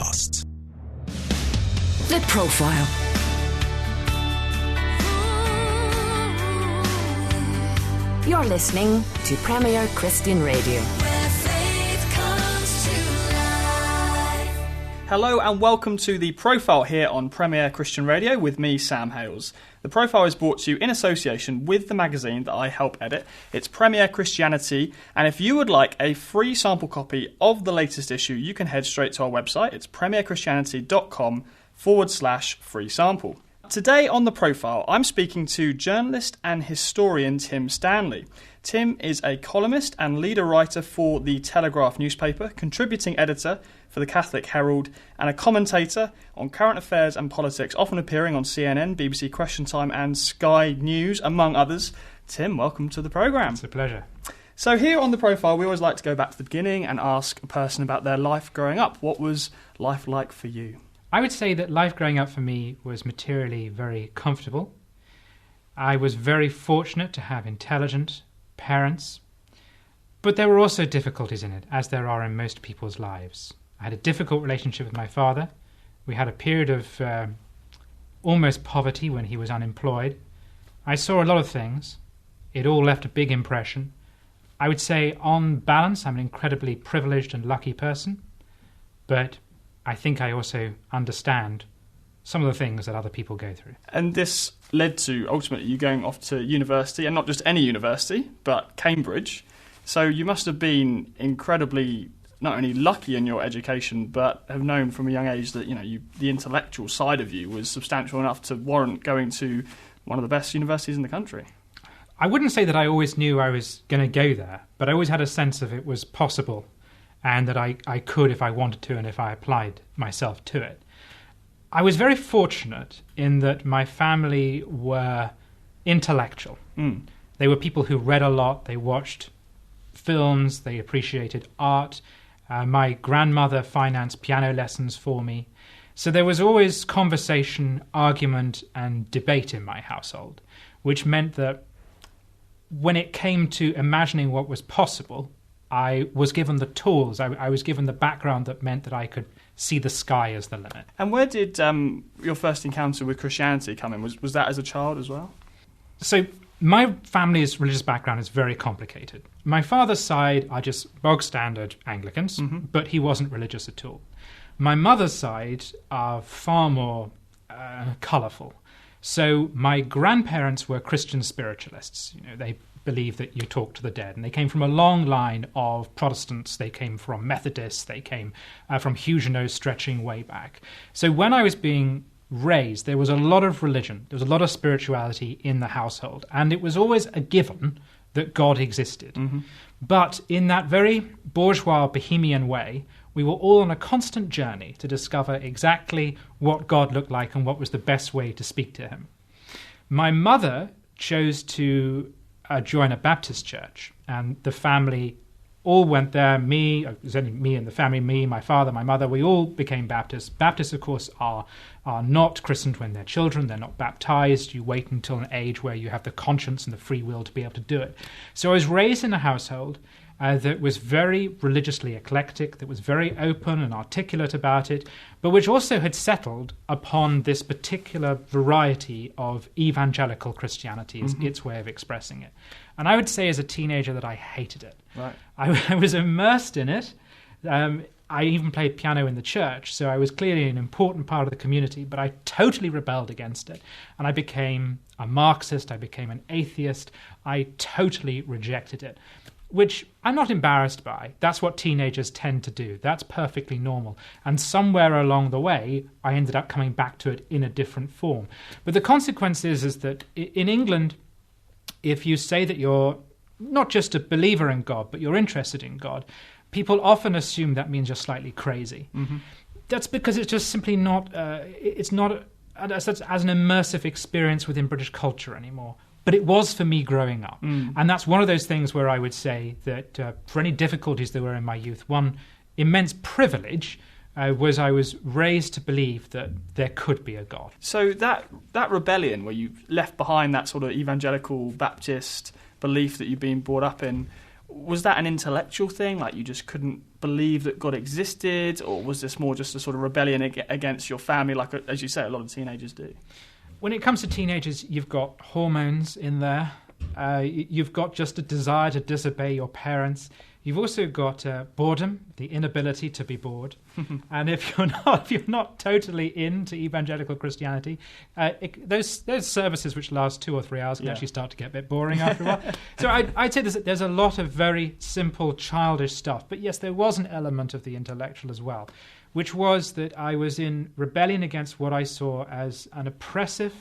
podcasts. The Profile. You're listening to Premier Christian Radio. Hello and welcome to The Profile here on Premier Christian Radio with me, Sam Hales. The Profile is brought to you in association with the magazine that I help edit. It's Premier Christianity, and if you would like a free sample copy of the latest issue, you can head straight to our website. It's premierchristianity.com/free sample. Today on The Profile, I'm speaking to journalist and historian Tim Stanley. Tim is a columnist and leader writer for the Telegraph newspaper, contributing editor for the Catholic Herald, and a commentator on current affairs and politics, often appearing on CNN, BBC Question Time and Sky News, among others. Tim, welcome to the programme. It's a pleasure. So here on The Profile, we always like to go back to the beginning and ask a person about their life growing up. What was life like for you? I would say that life growing up for me was materially very comfortable. I was very fortunate to have intelligent parents, but there were also difficulties in it, as there are in most people's lives. I had a difficult relationship with my father. We had a period of almost poverty when he was unemployed. I saw a lot of things. It all left a big impression. I would say, on balance, I'm an incredibly privileged and lucky person, but I think I also understand some of the things that other people go through. And this led to, ultimately, you going off to university, and not just any university, but Cambridge. So you must have been incredibly not only lucky in your education, but have known from a young age that, the intellectual side of you was substantial enough to warrant going to one of the best universities in the country. I wouldn't say that I always knew I was going to go there, but I always had a sense of it was possible, and that I could if I wanted to and if I applied myself to it. I was very fortunate in that my family were intellectual. They were people who read a lot, they watched films, they appreciated art. My grandmother financed piano lessons for me. So there was always conversation, argument, and debate in my household, which meant that when it came to imagining what was possible, I was given the tools, I was given the background that meant that I could see the sky as the limit. And where did your first encounter with Christianity come in? Was that as a child as well? So my family's religious background is very complicated. My father's side are just bog standard Anglicans, but he wasn't religious at all. My mother's side are far more colourful. So my grandparents were Christian spiritualists. They believe that you talk to the dead. And they came from a long line of Protestants. They came from Methodists. They came from Huguenots stretching way back. So when I was being raised, there was a lot of religion. There was a lot of spirituality in the household. And it was always a given that God existed. But in that very bourgeois, bohemian way, we were all on a constant journey to discover exactly what God looked like and what was the best way to speak to him. My mother chose to join a Baptist church, and the family all went there. It was only me and the family, me, my father, my mother, we all became Baptists. Baptists, of course, are not christened when they're children. They're not baptized. You wait until an age where you have the conscience and the free will to be able to do it. So I was raised in a household that was very religiously eclectic, that was very open and articulate about it, but which also had settled upon this particular variety of evangelical Christianity, is its way of expressing it. And I would say as a teenager that I hated it. Right. I was immersed in it. I even played piano in the church, so I was clearly an important part of the community, but I totally rebelled against it. And I became a Marxist, I became an atheist, I totally rejected it, which I'm not embarrassed by. That's what teenagers tend to do. That's perfectly normal. And somewhere along the way, I ended up coming back to it in a different form. But the consequence is that in England, if you say that you're not just a believer in God, but you're interested in God, people often assume that means you're slightly crazy. That's because it's just simply not, it's not as an immersive experience within British culture anymore. But it was for me growing up. And that's one of those things where I would say that for any difficulties there were in my youth, one immense privilege was I was raised to believe that there could be a God. So that rebellion where you left behind that sort of evangelical Baptist belief that you've been brought up in, Was that an intellectual thing, like you just couldn't believe that God existed, or was this more just a sort of rebellion against your family, like, as you say, a lot of teenagers do? When it comes to teenagers, you've got hormones in there. You've got just a desire to disobey your parents. You've also got boredom, the inability to be bored. And if you're not totally into evangelical Christianity, those services which last 2 or 3 hours can actually start to get a bit boring after a while. So I'd say there's a lot of very simple, childish stuff. But yes, there was an element of the intellectual as well, which was that I was in rebellion against what I saw as an oppressive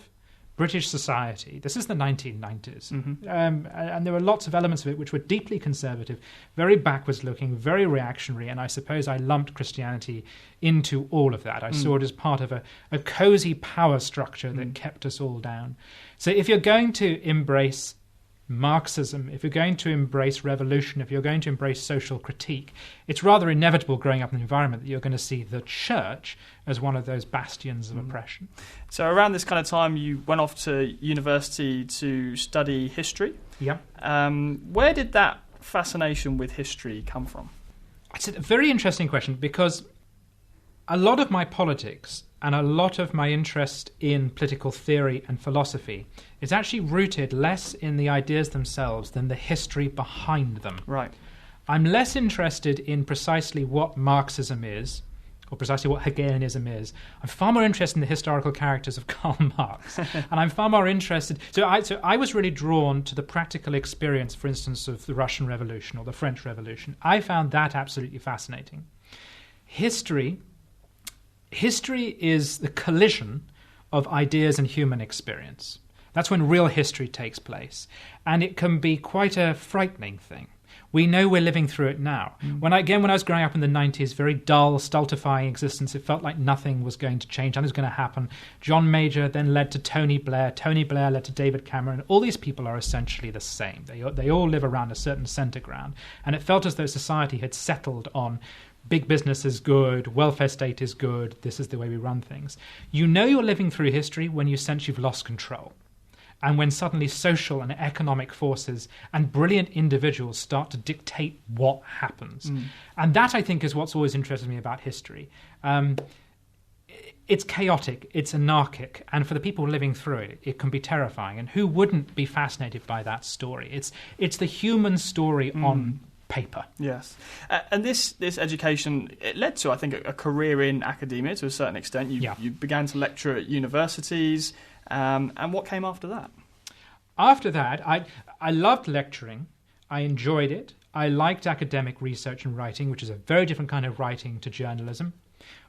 British society. This is the 1990s. And there were lots of elements of it which were deeply conservative, very backwards looking, very reactionary, and I suppose I lumped Christianity into all of that. I saw it as part of a cozy power structure that kept us all down. So if you're going to embrace Marxism, if you're going to embrace revolution, if you're going to embrace social critique, it's rather inevitable growing up in an environment that you're going to see the church as one of those bastions of oppression. So around this kind of time, you went off to university to study history. Yeah. Where did that fascination with history come from? It's a very interesting question, because a lot of my politics and a lot of my interest in political theory and philosophy is actually rooted less in the ideas themselves than the history behind them. Right. I'm less interested in precisely what Marxism is, or precisely what Hegelianism is. I'm far more interested in the historical characters of Karl Marx. And I'm far more interested... So I was really drawn to the practical experience, for instance, of the Russian Revolution or the French Revolution. I found that absolutely fascinating. History is the collision of ideas and human experience. That's when real history takes place. And it can be quite a frightening thing. We know we're living through it now. When I was growing up in the 90s, very dull, stultifying existence, it felt like nothing was going to change, nothing was going to happen. John Major then led to Tony Blair. Tony Blair led to David Cameron. All these people are essentially the same. They all live around a certain centre ground. And it felt as though society had settled on big business is good, welfare state is good, this is the way we run things. You know you're living through history when you sense you've lost control. And when suddenly social and economic forces and brilliant individuals start to dictate what happens. And that, I think, is what's always interested me about history. It's chaotic, it's anarchic, and for the people living through it, it can be terrifying. And who wouldn't be fascinated by that story? It's the human story on paper. Yes. And this education, it led to, I think, a career in academia to a certain extent. You began to lecture at universities. And what came after that? After that, I loved lecturing. I enjoyed it. I liked academic research and writing, which is a very different kind of writing to journalism.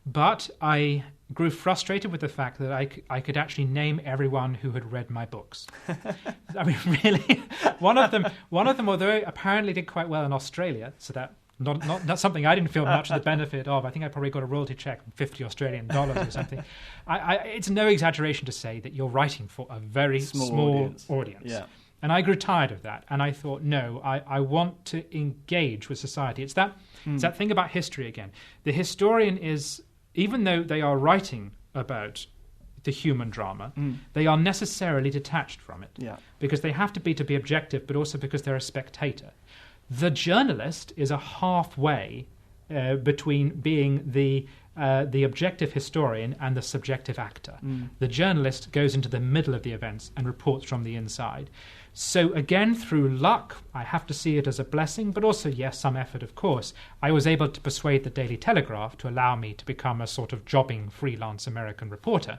But I grew frustrated with the fact that I could actually name everyone who had read my books. I mean, really, one of them, although apparently did quite well in Australia, so that not something I didn't feel much of the benefit of. I think I probably got a royalty check, $50 Australian or something. It's no exaggeration to say that you're writing for a very small audience. Yeah. And I grew tired of that. And I thought, no, I want to engage with society. It's that thing about history again. The historian is, even though they are writing about the human drama, they are necessarily detached from it. Yeah. Because they have to be objective, but also because they're a spectator. The journalist is a halfway between being the objective historian and the subjective actor. The journalist goes into the middle of the events and reports from the inside. So again, through luck, I have to see it as a blessing, but also, yes, some effort, of course. I was able to persuade the Daily Telegraph to allow me to become a sort of jobbing freelance American reporter.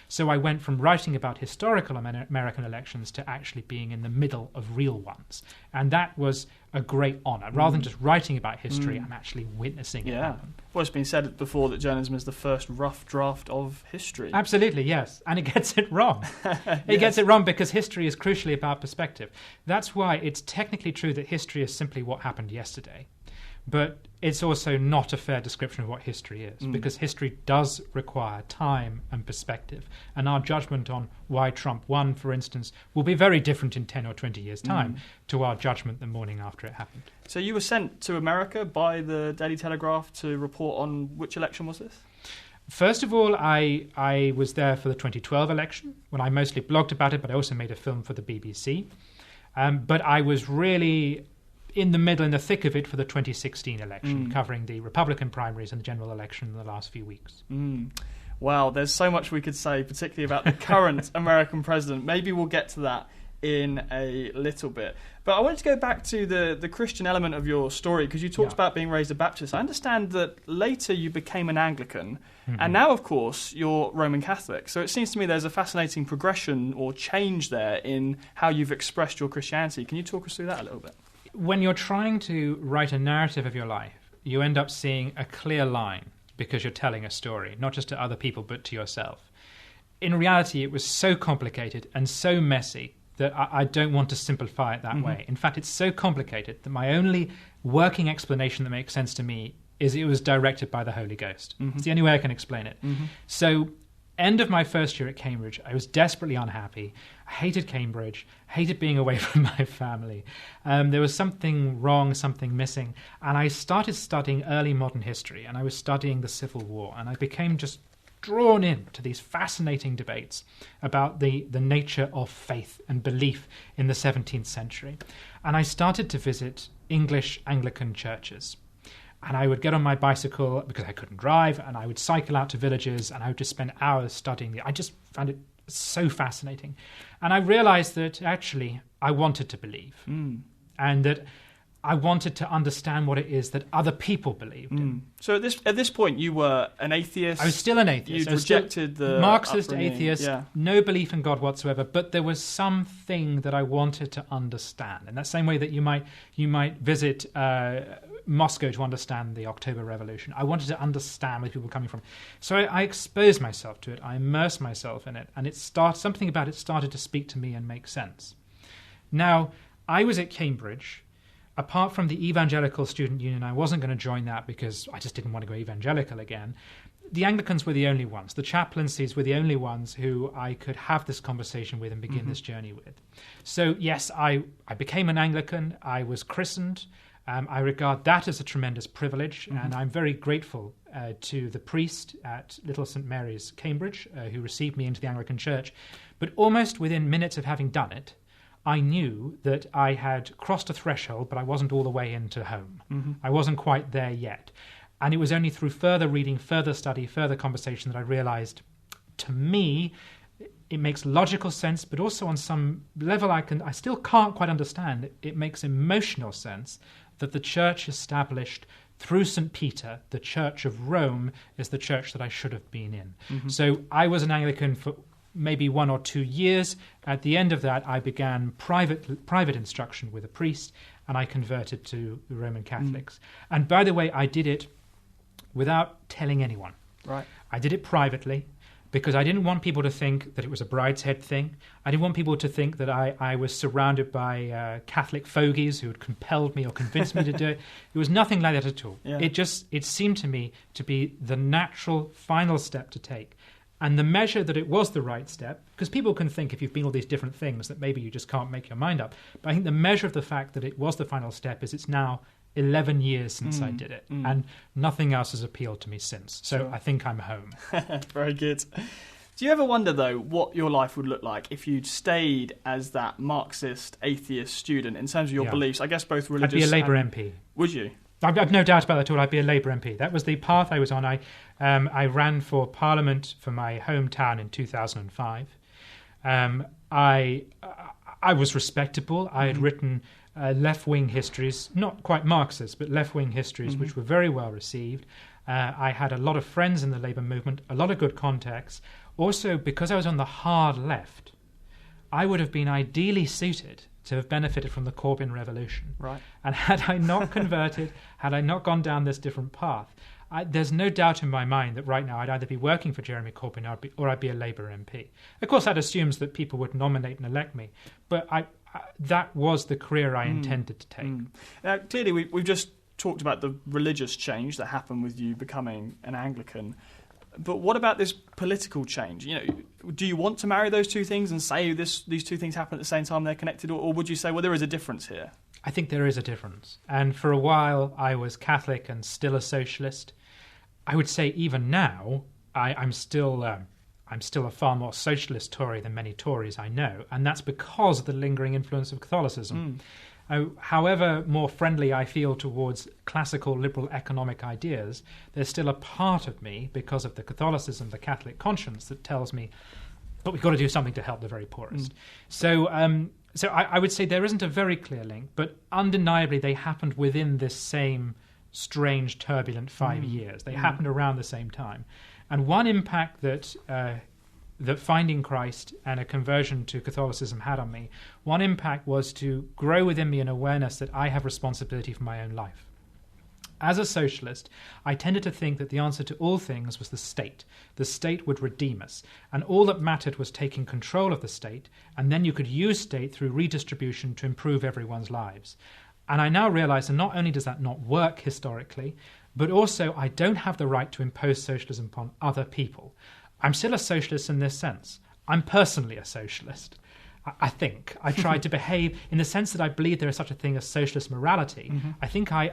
So I went from writing about historical American elections to actually being in the middle of real ones. And that was a great honour. Rather than just writing about history, I'm actually witnessing it happen. Well, it's been said before that journalism is the first rough draft of history. Absolutely, yes. And it gets it wrong. It gets it wrong because history is crucially about perspective. That's why it's technically true that history is simply what happened yesterday. But it's also not a fair description of what history is, because history does require time and perspective. And our judgment on why Trump won, for instance, will be very different in 10 or 20 years' time to our judgment the morning after it happened. So you were sent to America by the Daily Telegraph to report on which election was this? First of all, I was there for the 2012 election, when I mostly blogged about it, but I also made a film for the BBC. But I was really in the middle, in the thick of it for the 2016 election, covering the Republican primaries and the general election in the last few weeks. Well, there's so much we could say, particularly about the current American president. Maybe we'll get to that in a little bit. But I wanted to go back to the Christian element of your story, because you talked about being raised a Baptist. I understand that later you became an Anglican, and now, of course, you're Roman Catholic. So it seems to me there's a fascinating progression or change there in how you've expressed your Christianity. Can you talk us through that a little bit? When you're trying to write a narrative of your life, you end up seeing a clear line because you're telling a story, not just to other people, but to yourself. In reality, it was so complicated and so messy that I don't want to simplify it that way. In fact, it's so complicated that my only working explanation that makes sense to me is it was directed by the Holy Ghost. It's the only way I can explain it. So, end of my first year at Cambridge, I was desperately unhappy. I hated Cambridge, hated being away from my family. There was something wrong, something missing. And I started studying early modern history, and I was studying the Civil War, and I became just drawn into these fascinating debates about the nature of faith and belief in the 17th century. And I started to visit English Anglican churches. And I would get on my bicycle, because I couldn't drive, and I would cycle out to villages, and I would just spend hours studying I just found it so fascinating. And I realized that actually I wanted to believe, and that I wanted to understand what it is that other people believed in. So at this point, you were an atheist. I was still an atheist. You'd rejected the Marxist upbringing. atheist, no belief in God whatsoever. But there was something that I wanted to understand, in that same way that you might visit Moscow to understand the October Revolution. I wanted to understand where people were coming from. So I exposed myself to it. I immersed myself in it, and something about it started to speak to me and make sense. Now, I was at Cambridge. Apart from the Evangelical Student Union, I wasn't going to join that because I just didn't want to go evangelical again. The Anglicans were the only ones. The chaplaincies were the only ones who I could have this conversation with and begin this journey with. So, yes, I became an Anglican. I was christened. I regard that as a tremendous privilege, and I'm very grateful to the priest at Little St Mary's, Cambridge, who received me into the Anglican Church. But almost within minutes of having done it, I knew that I had crossed a threshold, but I wasn't all the way into home. I wasn't quite there yet. And it was only through further reading, further study, further conversation that I realized, to me, it makes logical sense, but also on some level I still can't quite understand. It makes emotional sense that the church established through St. Peter, the Church of Rome, is the church that I should have been in. So I was an Anglican for maybe 1 or 2 years. At the end of that, I began private instruction with a priest, and I converted to the Roman Catholics. And by the way, I did it without telling anyone. Right. I did it privately because I didn't want people to think that it was a brideshead thing. I didn't want people to think that I was surrounded by Catholic fogies who had compelled me or convinced me to do it. It was nothing like that at all. Yeah. It seemed to me to be the natural final step to take. And the measure that it was the right step, because people can think if you've been all these different things that maybe you just can't make your mind up. But I think the measure of the fact that it was the final step is it's now 11 years since I did it. And nothing else has appealed to me since. So I think I'm home. Very good. Do you ever wonder, though, what your life would look like if you'd stayed as that Marxist atheist student in terms of your beliefs? I guess both religious. I'd be a Labour MP. Would you? I've no doubt about that at all. I'd be a Labour MP. That was the path I was on. I ran for Parliament for my hometown in 2005. I was respectable. I had written left-wing histories, not quite Marxist, but left-wing histories, which were very well received. I had a lot of friends in the Labour movement, a lot of good contacts. Also, because I was on the hard left, I would have been ideally suited to have benefited from the Corbyn revolution. Right. And had I not converted, had I not gone down this different path, there's no doubt in my mind that right now I'd either be working for Jeremy Corbyn or I'd be a Labour MP. Of course, that assumes that people would nominate and elect me, but that was the career I intended to take. Now, clearly, we've just talked about the religious change that happened with you becoming an Anglican. But what about this political change? You know, do you want to marry those two things and say these two things happen at the same time, they're connected, or would you say, well, there is a difference here? I think there is a difference. And for a while, I was Catholic and still a socialist. I would say even now, I'm still a far more socialist Tory than many Tories I know, and that's because of the lingering influence of Catholicism. However more friendly I feel towards classical liberal economic ideas, there's still a part of me, because of the Catholicism, the Catholic conscience, that tells me, but we've got to do something to help the very poorest. So I would say there isn't a very clear link, but undeniably they happened within this same strange, turbulent 5 years. They happened around the same time. And one impact that finding Christ and a conversion to Catholicism had on me, one impact was to grow within me an awareness that I have responsibility for my own life. As a socialist, I tended to think that the answer to all things was the state. The state would redeem us, and all that mattered was taking control of the state, and then you could use state through redistribution to improve everyone's lives. And I now realize that not only does that not work historically, but also I don't have the right to impose socialism upon other people. I'm still a socialist in this sense. I'm personally a socialist. I think I try to behave in the sense that I believe there is such a thing as socialist morality. I think I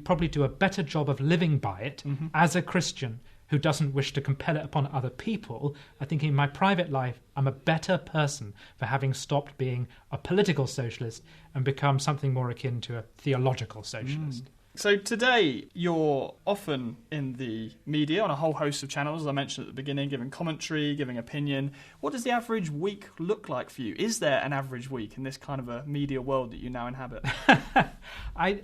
probably do a better job of living by it as a Christian who doesn't wish to compel it upon other people. I think in my private life, I'm a better person for having stopped being a political socialist and become something more akin to a theological socialist. So today, you're often in the media on a whole host of channels, as I mentioned at the beginning, giving commentary, giving opinion. What does the average week look like for you? Is there an average week in this kind of a media world that you now inhabit? I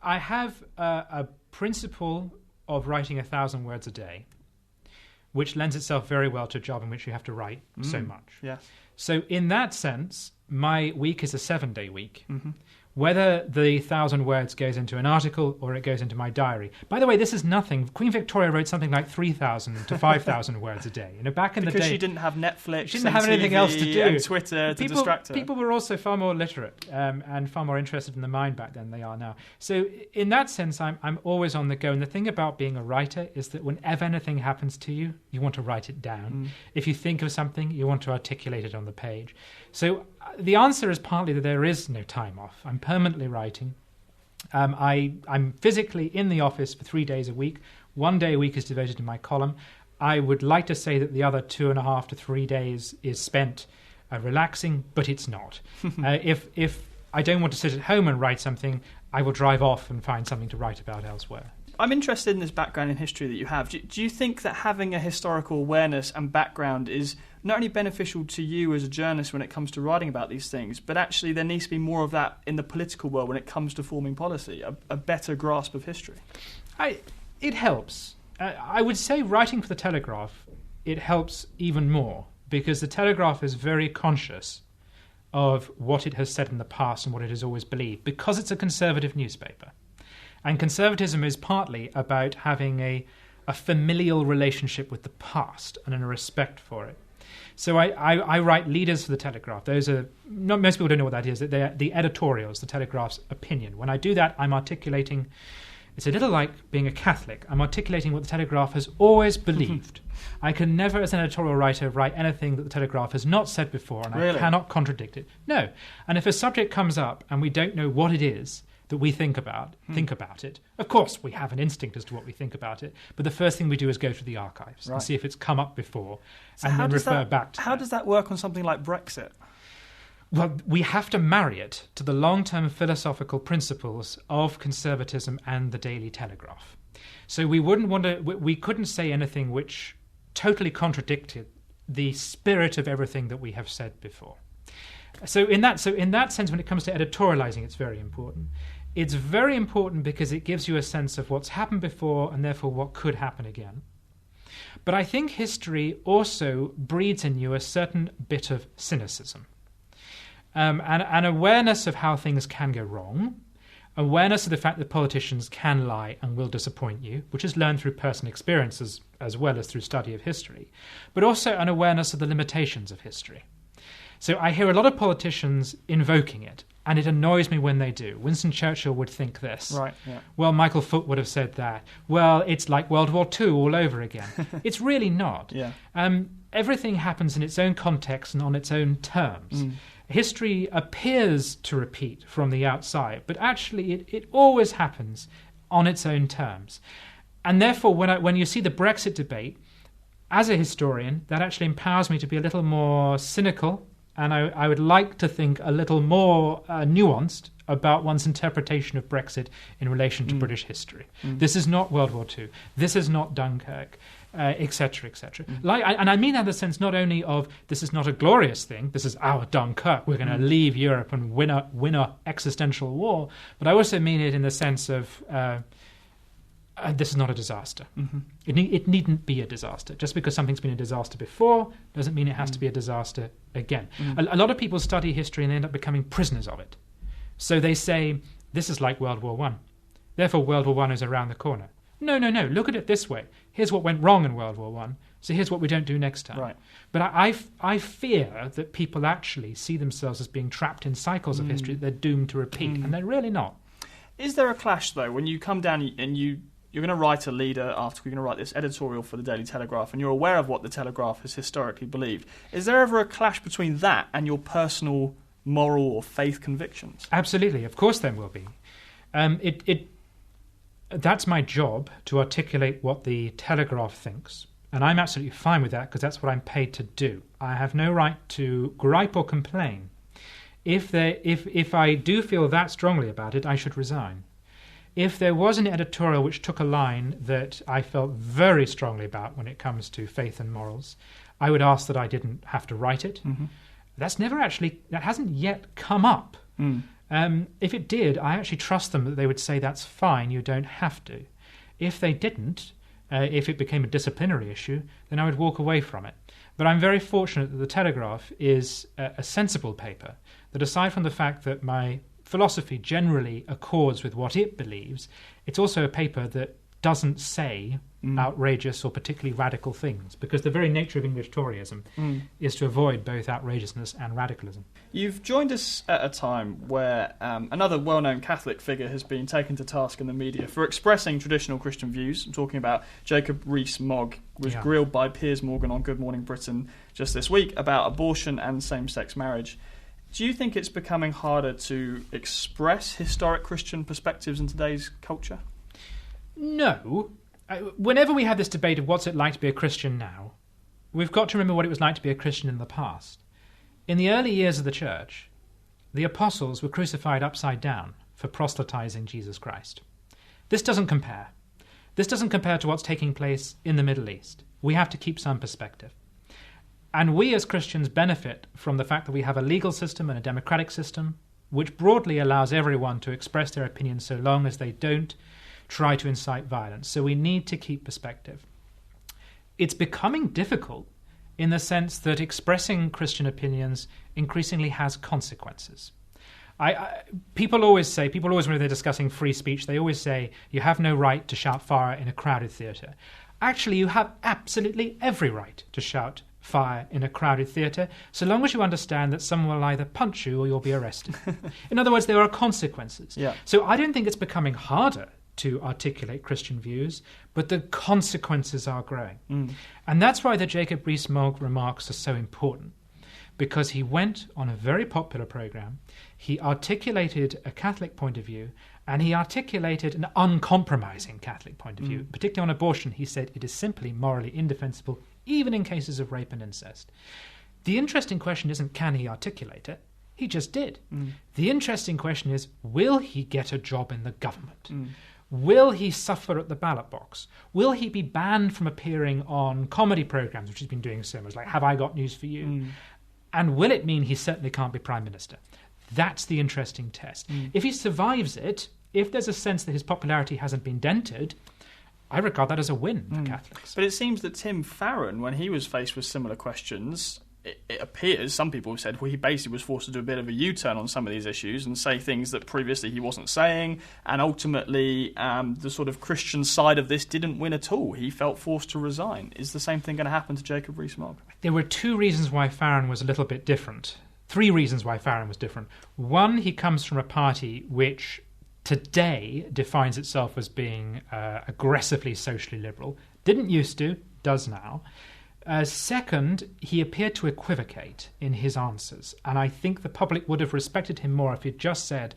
have a principle of writing 1,000 words a day, which lends itself very well to a job in which you have to write so much. Yeah. So in that sense, my week is a 7-day week. Whether the 1,000 words goes into an article or it goes into my diary. By the way, this is nothing. Queen Victoria wrote something like 3,000 to 5,000 words a day. Back in the day, because she didn't have Netflix, she didn't have anything else to do, and Twitter to distract her. People were also far more literate and far more interested in the mind back then than they are now. So in that sense, I'm always on the go. And the thing about being a writer is that whenever anything happens to you, you want to write it down. If you think of something, you want to articulate it on the page. So the answer is partly that there is no time off. I'm permanently writing. I'm physically in the office for 3 days a week. 1 day a week is devoted to my column. I would like to say that the other 2.5 to 3 days is spent relaxing, but it's not. If I don't want to sit at home and write something, I will drive off and find something to write about elsewhere. I'm interested in this background in history that you have. Do you think that having a historical awareness and background is not only beneficial to you as a journalist when it comes to writing about these things, but actually there needs to be more of that in the political world when it comes to forming policy, a better grasp of history? It helps. I would say writing for the Telegraph, it helps even more, because the Telegraph is very conscious of what it has said in the past and what it has always believed, because it's a conservative newspaper. And conservatism is partly about having a familial relationship with the past and a respect for it. So I write leaders for the Telegraph. Those are, most people don't know what that is. They're the editorials, the Telegraph's opinion. When I do that, I'm articulating, it's a little like being a Catholic. I'm articulating what the Telegraph has always believed. I can never, as an editorial writer, write anything that the Telegraph has not said before, and I cannot contradict it. No. And if a subject comes up and we don't know what it is that we think about it. Of course, we have an instinct as to what we think about it, but the first thing we do is go through the archives and see if it's come up before, and then refer back to it. How does that work on something like Brexit? Well, we have to marry it to the long-term philosophical principles of conservatism and the Daily Telegraph. So we couldn't say anything which totally contradicted the spirit of everything that we have said before. So in that sense, when it comes to editorializing, it's very important. It's very important because it gives you a sense of what's happened before and therefore what could happen again. But I think history also breeds in you a certain bit of cynicism, and an awareness of how things can go wrong, awareness of the fact that politicians can lie and will disappoint you, which is learned through personal experiences as well as through study of history, but also an awareness of the limitations of history. So I hear a lot of politicians invoking it, and it annoys me when they do. Winston Churchill would think this. Right, yeah. Well, Michael Foot would have said that. Well, it's like World War II all over again. It's really not. Yeah. Everything happens in its own context and on its own terms. History appears to repeat from the outside, but actually it always happens on its own terms. And therefore, when you see the Brexit debate, as a historian, that actually empowers me to be a little more cynical, and I would like to think a little more nuanced about one's interpretation of Brexit in relation to British history. This is not World War II. This is not Dunkirk, etc., etc. And I mean that in the sense not only of this is not a glorious thing, this is our Dunkirk, we're going to leave Europe and win a existential war, but I also mean it in the sense of this is not a disaster. It needn't be a disaster. Just because something's been a disaster before doesn't mean it has to be a disaster again. A lot of people study history and they end up becoming prisoners of it. So they say, this is like World War I. Therefore, World War I is around the corner. No. Look at it this way. Here's what went wrong in World War I. So here's what we don't do next time. Right. But I fear that people actually see themselves as being trapped in cycles of history that they're doomed to repeat, and they're really not. Is there a clash, though, when you come down and you're going to write a leader article, you're going to write this editorial for the Daily Telegraph, and you're aware of what the Telegraph has historically believed. Is there ever a clash between that and your personal moral or faith convictions? Absolutely. Of course there will be. That's my job, to articulate what the Telegraph thinks. And I'm absolutely fine with that because that's what I'm paid to do. I have no right to gripe or complain. If I do feel that strongly about it, I should resign. If there was an editorial which took a line that I felt very strongly about when it comes to faith and morals, I would ask that I didn't have to write it. That hasn't yet come up. If it did, I actually trust them that they would say that's fine, you don't have to. If they didn't, if it became a disciplinary issue, then I would walk away from it. But I'm very fortunate that the Telegraph is a sensible paper, that aside from the fact that my philosophy generally accords with what it believes, it's also a paper that doesn't say outrageous or particularly radical things, because the very nature of English Toryism is to avoid both outrageousness and radicalism. You've joined us at a time where another well-known Catholic figure has been taken to task in the media for expressing traditional Christian views. I'm talking about Jacob Rees Mogg, was grilled by Piers Morgan on Good Morning Britain just this week about abortion and same-sex marriage. Do you think it's becoming harder to express historic Christian perspectives in today's culture? No. Whenever we have this debate of what's it like to be a Christian now, we've got to remember what it was like to be a Christian in the past. In the early years of the church, the apostles were crucified upside down for proselytizing Jesus Christ. This doesn't compare. This doesn't compare to what's taking place in the Middle East. We have to keep some perspective. And we as Christians benefit from the fact that we have a legal system and a democratic system which broadly allows everyone to express their opinions so long as they don't try to incite violence. So we need to keep perspective. It's becoming difficult in the sense that expressing Christian opinions increasingly has consequences. People always, when they're discussing free speech, they always say, you have no right to shout fire in a crowded theatre. Actually, you have absolutely every right to shout fire in a crowded theatre, so long as you understand that someone will either punch you or you'll be arrested. In other words, there are consequences. Yeah. So I don't think it's becoming harder to articulate Christian views, but the consequences are growing. And that's why the Jacob Rees Mogg remarks are so important, because he went on a very popular programme, he articulated a Catholic point of view, and he articulated an uncompromising Catholic point of view. Particularly on abortion, he said it is simply morally indefensible, even in cases of rape and incest. The interesting question isn't can he articulate it, he just did. The interesting question is, will he get a job in the government? Will he suffer at the ballot box? Will he be banned from appearing on comedy programmes, which he's been doing so much, like Have I Got News for You? And will it mean he certainly can't be Prime Minister? That's the interesting test. If he survives it, if there's a sense that his popularity hasn't been dented, I regard that as a win for Catholics. But it seems that Tim Farron, when he was faced with similar questions, it appears, some people have said, well, he basically was forced to do a bit of a U-turn on some of these issues and say things that previously he wasn't saying, and ultimately the sort of Christian side of this didn't win at all. He felt forced to resign. Is the same thing going to happen to Jacob Rees Mogg? There were two reasons why Farron was a little bit different. Three reasons why Farron was different. One, he comes from a party which today defines itself as being aggressively socially liberal. Didn't used to, does now. Second, he appeared to equivocate in his answers, and I think the public would have respected him more if he'd just said,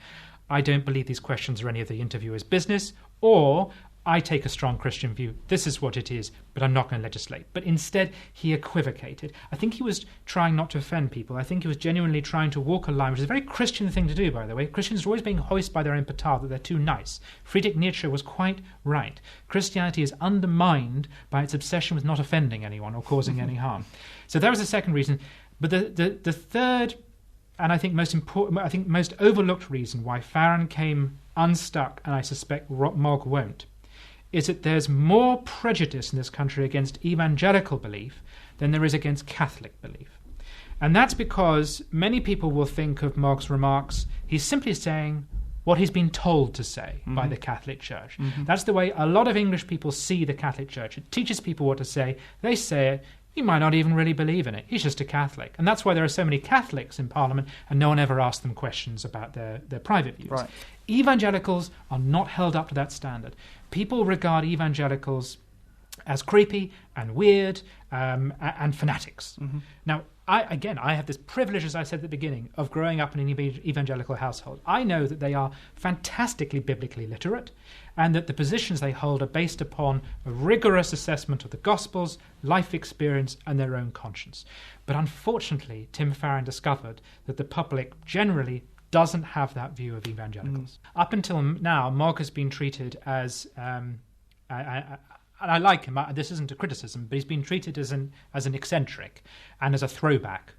I don't believe these questions are any of the interviewer's business, or I take a strong Christian view. This is what it is, but I'm not going to legislate. But instead, he equivocated. I think he was trying not to offend people. I think he was genuinely trying to walk a line, which is a very Christian thing to do, by the way. Christians are always being hoisted by their own petard that they're too nice. Friedrich Nietzsche was quite right. Christianity is undermined by its obsession with not offending anyone or causing any harm. So that was the second reason. But the third, and I think most important, I think most overlooked reason why Farron came unstuck, and I suspect Mogg won't, is that there's more prejudice in this country against evangelical belief than there is against Catholic belief. And that's because many people will think of Mogg's remarks, he's simply saying what he's been told to say by the Catholic Church. That's the way a lot of English people see the Catholic Church. It teaches people what to say. They say it. He might not even really believe in it. He's just a Catholic. And that's why there are so many Catholics in Parliament and no one ever asks them questions about their private views. Right. Evangelicals are not held up to that standard. People regard evangelicals as creepy and weird and fanatics. Now, I have this privilege, as I said at the beginning, of growing up in an evangelical household. I know that they are fantastically biblically literate and that the positions they hold are based upon a rigorous assessment of the Gospels, life experience, and their own conscience. But unfortunately, Tim Farron discovered that the public generally doesn't have that view of evangelicals. Up until now, Mogg has been treated as... and I like him. This isn't a criticism, but he's been treated as an eccentric and as a throwback.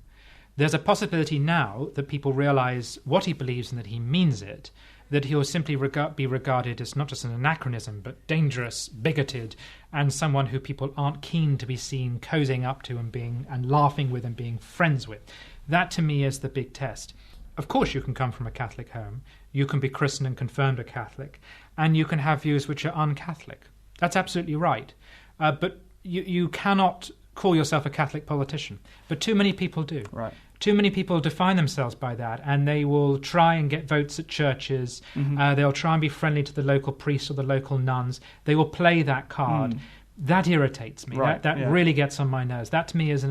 There's a possibility now that people realise what he believes and that he means it, that he'll simply be regarded as not just an anachronism, but dangerous, bigoted, and someone who people aren't keen to be seen cozying up to and laughing with and being friends with. That, to me, is the big test. Of course, you can come from a Catholic home, you can be christened and confirmed a Catholic, and you can have views which are un-Catholic. That's absolutely right. But you cannot call yourself a Catholic politician. But too many people do. Right. Too many people define themselves by that, and they will try and get votes at churches. They'll try and be friendly to the local priests or the local nuns. They will play that card. That irritates me. Right, That really gets on my nerves. That to me is a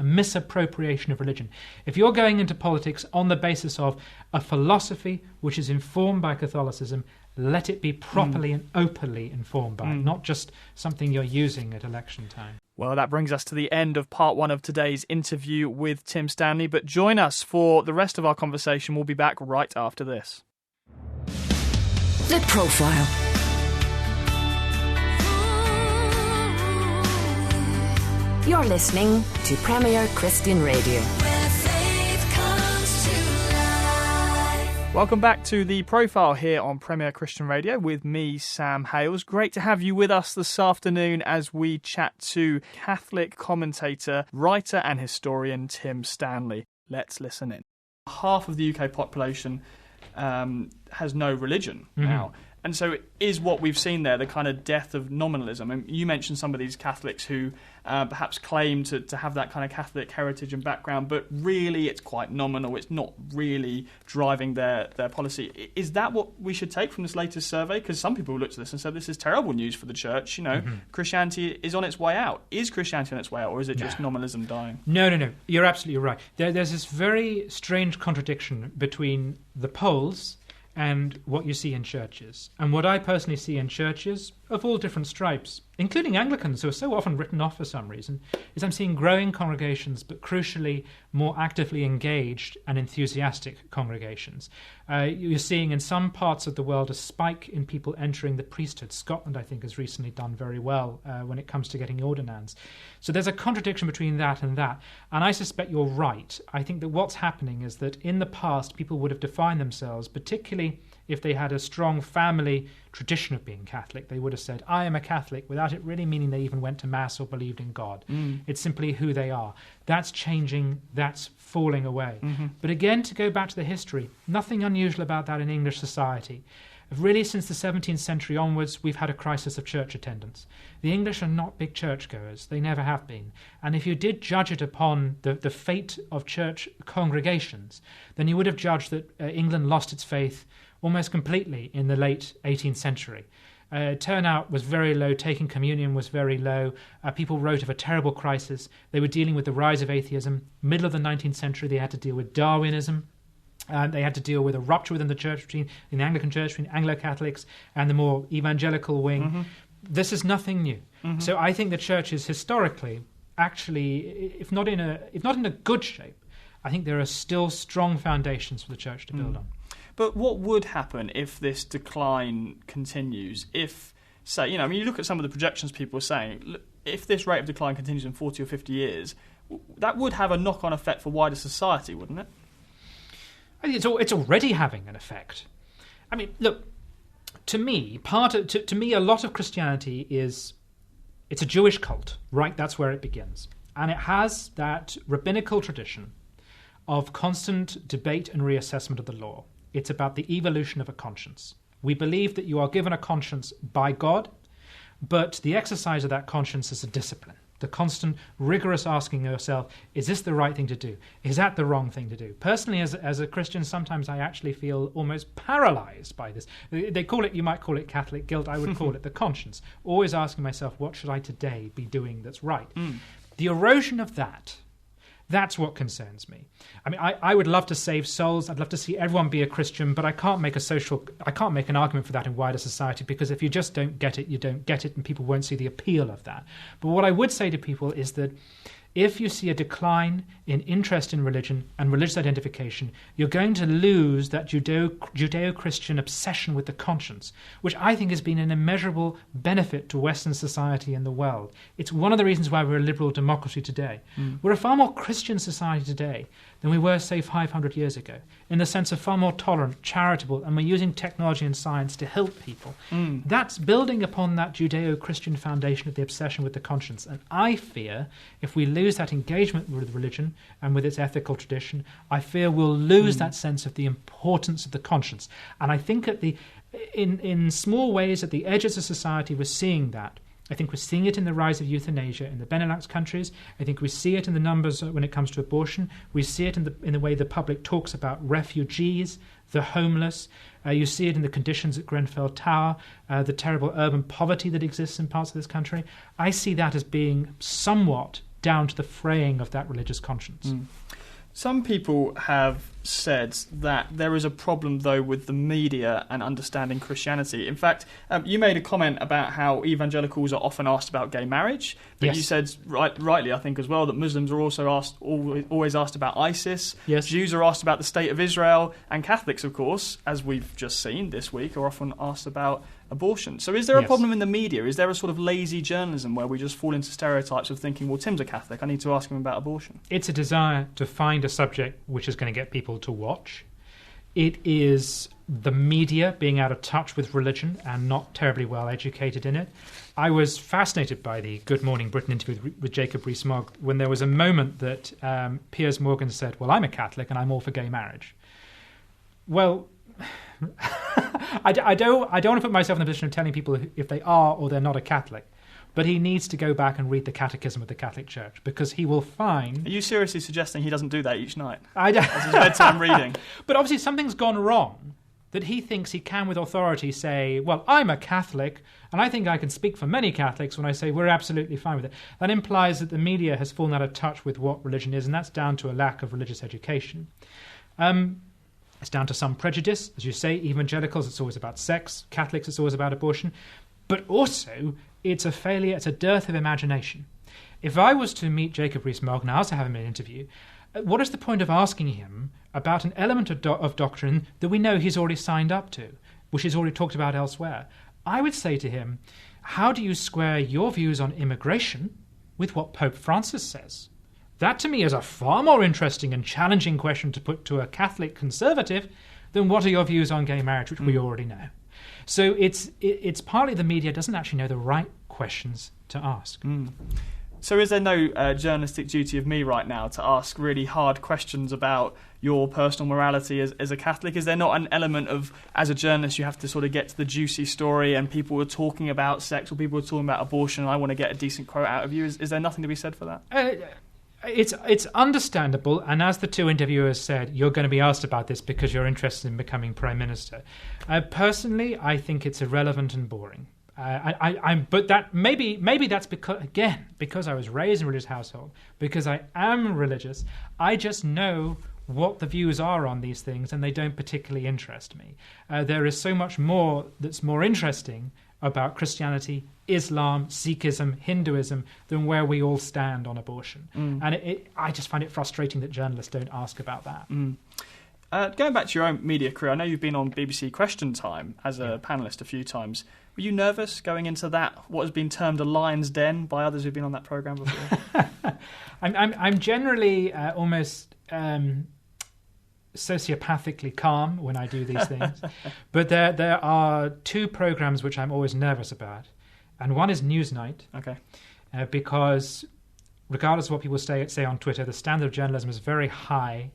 misappropriation of religion. If you're going into politics on the basis of a philosophy which is informed by Catholicism, let it be properly and openly informed by it, not just something you're using at election time. Well, that brings us to the end of part one of today's interview with Tim Stanley, but join us for the rest of our conversation. We'll be back right after this. The Profile. You're listening to Premier Christian Radio. Welcome back to The Profile here on Premier Christian Radio with me, Sam Hales. Great to have you with us this afternoon as we chat to Catholic commentator, writer and historian Tim Stanley. Let's listen in. Half of the UK population has no religion now. And so is what we've seen there the kind of death of nominalism? And you mentioned some of these Catholics who perhaps claim to have that kind of Catholic heritage and background, but really it's quite nominal. It's not really driving their policy. Is that what we should take from this latest survey? Because some people looked at this and said this is terrible news for the church. You know, Christianity is on its way out. Is Christianity on its way out, or is it just nominalism dying? No. You're absolutely right. There's this very strange contradiction between the polls and what you see in churches. And what I personally see in churches of all different stripes, including Anglicans, who are so often written off for some reason, is I'm seeing growing congregations, but crucially more actively engaged and enthusiastic congregations. You're seeing in some parts of the world a spike in people entering the priesthood. Scotland, I think, has recently done very well when it comes to getting ordinands. So there's a contradiction between that. And I suspect you're right. I think that what's happening is that in the past, people would have defined themselves, particularly if they had a strong family tradition of being Catholic. They would have said, I am a Catholic, without it really meaning they even went to Mass or believed in God. It's simply who they are. That's changing, that's falling away. But again, to go back to the history, nothing unusual about that in English society. Really, since the 17th century onwards, we've had a crisis of church attendance. The English are not big churchgoers. They never have been. And if you did judge it upon the fate of church congregations, then you would have judged that England lost its faith almost completely in the late 18th century. Turnout was very low, taking communion was very low, people wrote of a terrible crisis. They were dealing with the rise of atheism. Middle of the 19th century, they had to deal with Darwinism. They had to deal with a rupture within the church, between the Anglican Church, between Anglo-Catholics and the more evangelical wing. Mm-hmm. This is nothing new. Mm-hmm. So I think the church is historically, actually, if not in a good shape, I think there are still strong foundations for the church to build on. But what would happen if this decline continues? If, say, you look at some of the projections people are saying, if this rate of decline continues in 40 or 50 years, that would have a knock-on effect for wider society, wouldn't it? I think it's already having an effect. I mean, look, to me, to me, a lot of Christianity it's a Jewish cult, right? That's where it begins. And it has that rabbinical tradition of constant debate and reassessment of the law. It's about the evolution of a conscience. We believe that you are given a conscience by God, but the exercise of that conscience is a discipline. The constant, rigorous asking yourself, is this the right thing to do? Is that the wrong thing to do? Personally, as a Christian, sometimes I actually feel almost paralyzed by this. You might call it Catholic guilt, I would call it the conscience. Always asking myself, what should I today be doing that's right? The erosion of that's what concerns me. I mean, I would love to save souls. I'd love to see everyone be a Christian, but I can't make an argument for that in wider society, because if you just don't get it, you don't get it, and people won't see the appeal of that. But what I would say to people is that if you see a decline in interest in religion and religious identification, you're going to lose that Judeo-Christian obsession with the conscience, which I think has been an immeasurable benefit to Western society and the world. It's one of the reasons why we're a liberal democracy today. We're a far more Christian society today than we were, say, 500 years ago, in the sense of far more tolerant, charitable, and we're using technology and science to help people. That's building upon that Judeo-Christian foundation of the obsession with the conscience. And I fear if we lose that engagement with religion and with its ethical tradition, I fear we'll lose that sense of the importance of the conscience. And I think in small ways at the edges of society we're seeing that. I think we're seeing it in the rise of euthanasia in the Benelux countries. I think we see it in the numbers when it comes to abortion. We see it in the way the public talks about refugees, the homeless. You see it in the conditions at Grenfell Tower, the terrible urban poverty that exists in parts of this country. I see that as being somewhat down to the fraying of that religious conscience. Some people have said that there is a problem, though, with the media and understanding Christianity. In fact, you made a comment about how evangelicals are often asked about gay marriage, but you said, rightly, I think, as well, that Muslims are also always asked about ISIS. Yes. Jews are asked about the state of Israel, and Catholics, of course, as we've just seen this week, are often asked about abortion. So is there a problem in the media? Is there a sort of lazy journalism where we just fall into stereotypes of thinking, well, Tim's a Catholic, I need to ask him about abortion? It's a desire to find a subject which is going to get people to watch. It is the media being out of touch with religion and not terribly well educated in it. I was fascinated by the Good Morning Britain interview with Jacob Rees Mogg when there was a moment that Piers Morgan said, well, I'm a Catholic and I'm all for gay marriage. Well, I don't want to put myself in the position of telling people if they are or they're not a Catholic, but he needs to go back and read the Catechism of the Catholic Church, because he will find... Are you seriously suggesting he doesn't do that each night? As his bedtime reading? But obviously something's gone wrong, that he thinks he can with authority say, well, I'm a Catholic, and I think I can speak for many Catholics when I say we're absolutely fine with it. That implies that the media has fallen out of touch with what religion is, and that's down to a lack of religious education. It's down to some prejudice. As you say, evangelicals, it's always about sex. Catholics, it's always about abortion. But also, it's a failure, it's a dearth of imagination. If I was to meet Jacob Rees Mogg, and I also have him in an interview, what is the point of asking him about an element of doctrine that we know he's already signed up to, which he's already talked about elsewhere? I would say to him, how do you square your views on immigration with what Pope Francis says? That, to me, is a far more interesting and challenging question to put to a Catholic conservative than what are your views on gay marriage, which we already know. So it's partly the media doesn't actually know the right questions to ask. So is there no journalistic duty of me right now to ask really hard questions about your personal morality as a Catholic? Is there not an element of, as a journalist, you have to sort of get to the juicy story and people are talking about sex or people are talking about abortion and I want to get a decent quote out of you? Is there nothing to be said for that? It's understandable, and as the two interviewers said, you're going to be asked about this because you're interested in becoming Prime Minister. Personally, I think it's irrelevant and boring. But that maybe that's because I was raised in a religious household, because I am religious. I just know what the views are on these things, and they don't particularly interest me. There is so much more that's more interesting about Christianity, Islam, Sikhism, Hinduism than where we all stand on abortion. And I just find it frustrating that journalists don't ask about that. Going back to your own media career, I know you've been on BBC Question Time as a panellist a few times. Were you nervous going into that, what has been termed a lion's den by others who've been on that programme before? I'm generally almost sociopathically calm when I do these things. But there are two programmes which I'm always nervous about. And one is Newsnight. Okay. Because regardless of what people say on Twitter, the standard of journalism is very high.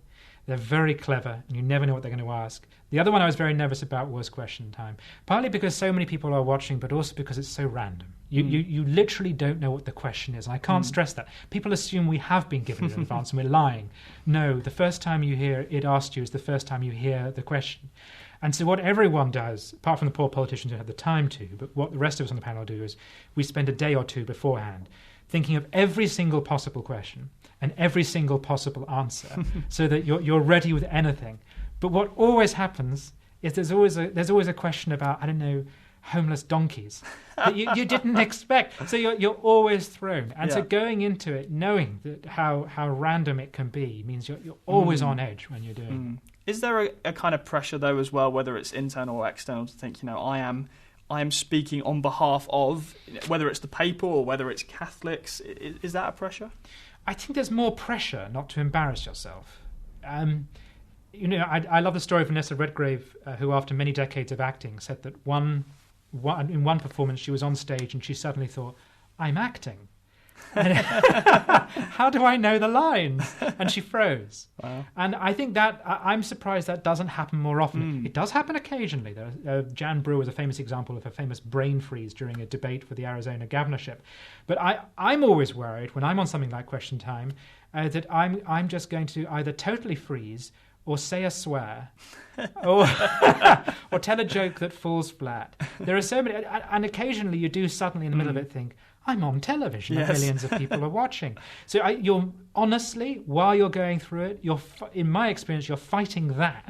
They're very clever, and you never know what they're going to ask. The other one I was very nervous about was Question Time, partly because so many people are watching, but also because it's so random. You literally don't know what the question is, and I can't stress that. People assume we have been given it in advance, and we're lying. No, the first time you hear it asked you is the first time you hear the question. And so what everyone does, apart from the poor politicians who have the time to, but what the rest of us on the panel do is we spend a day or two beforehand thinking of every single possible question and every single possible answer so that you're ready with anything. But what always happens is there's always a question about, I don't know, homeless donkeys that you didn't expect. So you're always thrown. And so going into it, knowing that how random it can be, means you're always on edge when you're doing it. Is there a kind of pressure, though, as well, whether it's internal or external, to think, I am speaking on behalf of, whether it's the paper or whether it's Catholics? Is that a pressure? I think there's more pressure not to embarrass yourself. I love the story of Vanessa Redgrave, who after many decades of acting said that in one performance she was on stage and she suddenly thought, I'm acting. How do I know the lines? And she froze. Wow. And I think that I'm surprised that doesn't happen more often. It does happen occasionally. Jan Brewer was a famous example of a famous brain freeze during a debate for the Arizona governorship. But I'm always worried when I'm on something like Question Time that I'm just going to either totally freeze or say a swear or tell a joke that falls flat. There are so many, and occasionally you do suddenly in the middle of it think, I'm on television, and millions of people are watching. So you're honestly, while you're going through it, in my experience, you're fighting that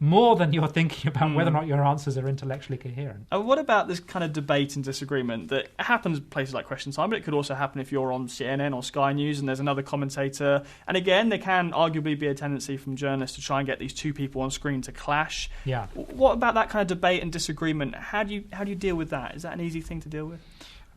more than you're thinking about whether or not your answers are intellectually coherent. What about this kind of debate and disagreement that happens in places like Question Time, but it could also happen if you're on CNN or Sky News and there's another commentator. And again, there can arguably be a tendency from journalists to try and get these two people on screen to clash. Yeah. What about that kind of debate and disagreement? How do you deal with that? Is that an easy thing to deal with?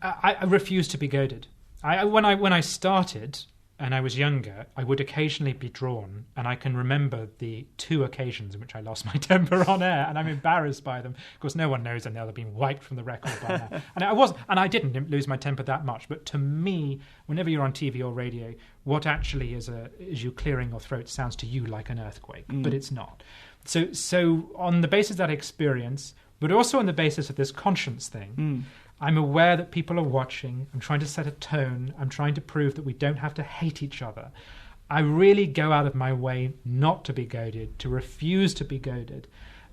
I refuse to be goaded. When I started and I was younger, I would occasionally be drawn, and I can remember the two occasions in which I lost my temper on air, and I'm embarrassed by them. Of course, no one knows, and they'll have been wiped from the record by now. And I didn't lose my temper that much. But to me, whenever you're on TV or radio, what actually is you clearing your throat sounds to you like an earthquake, but it's not. So on the basis of that experience, but also on the basis of this conscience thing. I'm aware that people are watching. I'm trying to set a tone. I'm trying to prove that we don't have to hate each other. I really go out of my way not to be goaded, to refuse to be goaded.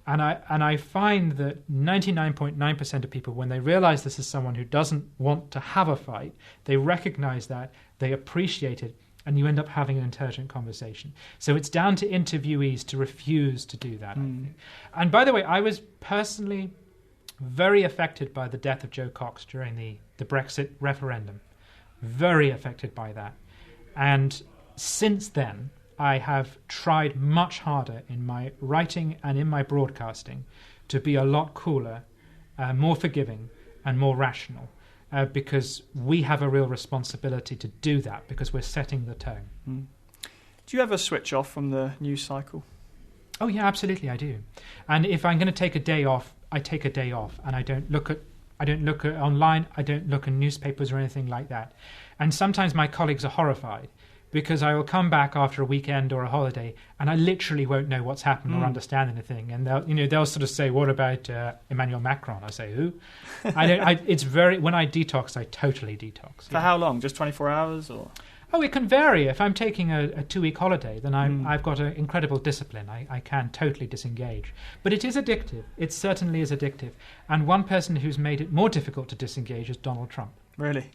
And I find that 99.9% of people, when they realize this is someone who doesn't want to have a fight, they recognize that, they appreciate it, and you end up having an intelligent conversation. So it's down to interviewees to refuse to do that, I think. And by the way, I was personally very affected by the death of Joe Cox during the Brexit referendum. Very affected by that. And since then, I have tried much harder in my writing and in my broadcasting to be a lot cooler, more forgiving, and more rational, because we have a real responsibility to do that, because we're setting the tone. Do you ever switch off from the news cycle? Oh, yeah, absolutely, I do. And if I'm going to take a day off, I take a day off, and I don't look at online, I don't look at newspapers or anything like that. And sometimes my colleagues are horrified, because I will come back after a weekend or a holiday, and I literally won't know what's happened or understand anything. And they'll sort of say, "What about Emmanuel Macron?" I say, "Who?" It's when I detox, I totally detox. For how long? Just 24 hours, or? Oh, it can vary. If I'm taking a 2-week holiday, then I've got an incredible discipline. I can totally disengage. But it is addictive. It certainly is addictive. And one person who's made it more difficult to disengage is Donald Trump. Really?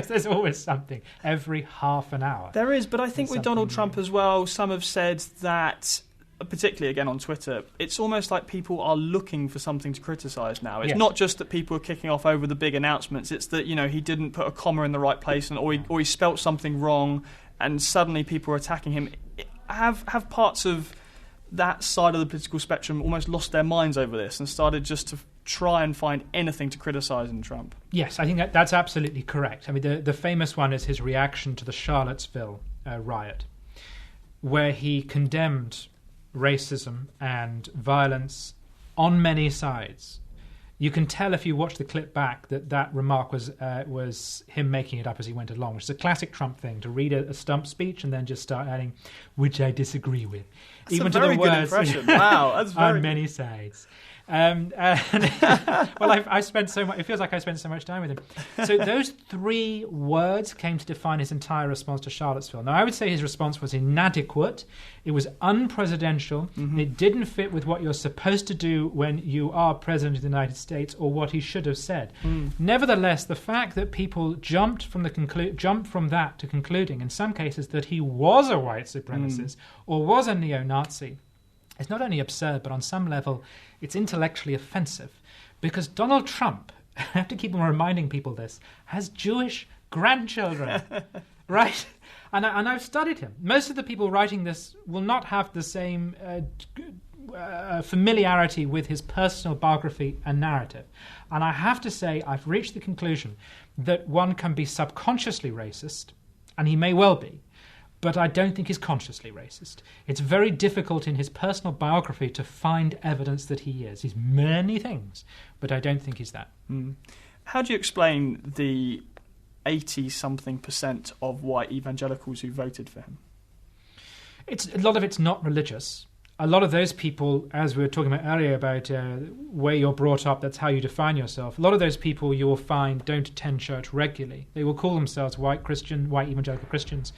Because there's always something every half an hour. There is, but I think with Donald Trump as well, some have said that, particularly again on Twitter, it's almost like people are looking for something to criticise now. It's not just that people are kicking off over the big announcements, it's that, he didn't put a comma in the right place or he spelt something wrong and suddenly people are attacking him. Have parts of that side of the political spectrum almost lost their minds over this and started just to try and find anything to criticise in Trump? Yes, I think that's absolutely correct. I mean, the famous one is his reaction to the Charlottesville riot, where he condemned racism and violence on many sides. You can tell if you watch the clip back that remark was him making it up as he went along, which is a classic Trump thing, to read a stump speech and then just start adding, which I disagree with. That's even to the words wow, that's very on many sides. Well, I spent so much. It feels like I spent so much time with him. So those 3 words came to define his entire response to Charlottesville. Now, I would say his response was inadequate. It was unpresidential. Mm-hmm. It didn't fit with what you're supposed to do when you are president of the United States, or what he should have said. Nevertheless, the fact that people jumped from that to concluding, in some cases, that he was a white supremacist or was a neo-Nazi, it's not only absurd, but on some level, it's intellectually offensive. Because Donald Trump, I have to keep on reminding people this, has Jewish grandchildren, right? And I've studied him. Most of the people writing this will not have the same familiarity with his personal biography and narrative. And I have to say, I've reached the conclusion that one can be subconsciously racist, and he may well be, but I don't think he's consciously racist. It's very difficult in his personal biography to find evidence that he is. He's many things, but I don't think he's that. How do you explain the 80-something% of white evangelicals who voted for him? A lot of it's not religious. A lot of those people, as we were talking about earlier about where you're brought up, that's how you define yourself. A lot of those people you will find don't attend church regularly. They will call themselves white evangelical Christians.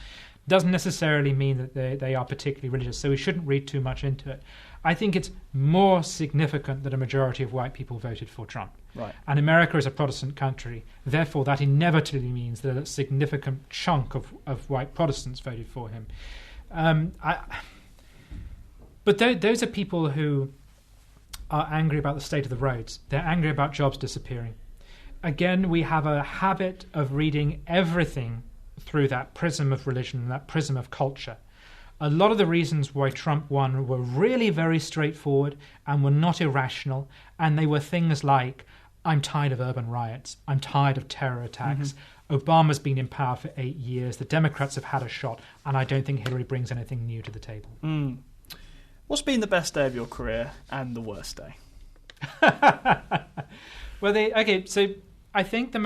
Doesn't necessarily mean that they are particularly religious, so we shouldn't read too much into it. I think it's more significant that a majority of white people voted for Trump. Right. And America is a Protestant country, therefore that inevitably means that a significant chunk of white Protestants voted for him. But those are people who are angry about the state of the roads. They're angry about jobs disappearing. Again, we have a habit of reading everything through that prism of religion, that prism of culture. A lot of the reasons why Trump won were really very straightforward and were not irrational, and they were things like, I'm tired of urban riots, I'm tired of terror attacks, Obama's been in power for 8 years, the Democrats have had a shot, and I don't think Hillary brings anything new to the table. What's been the best day of your career and the worst day? So I think the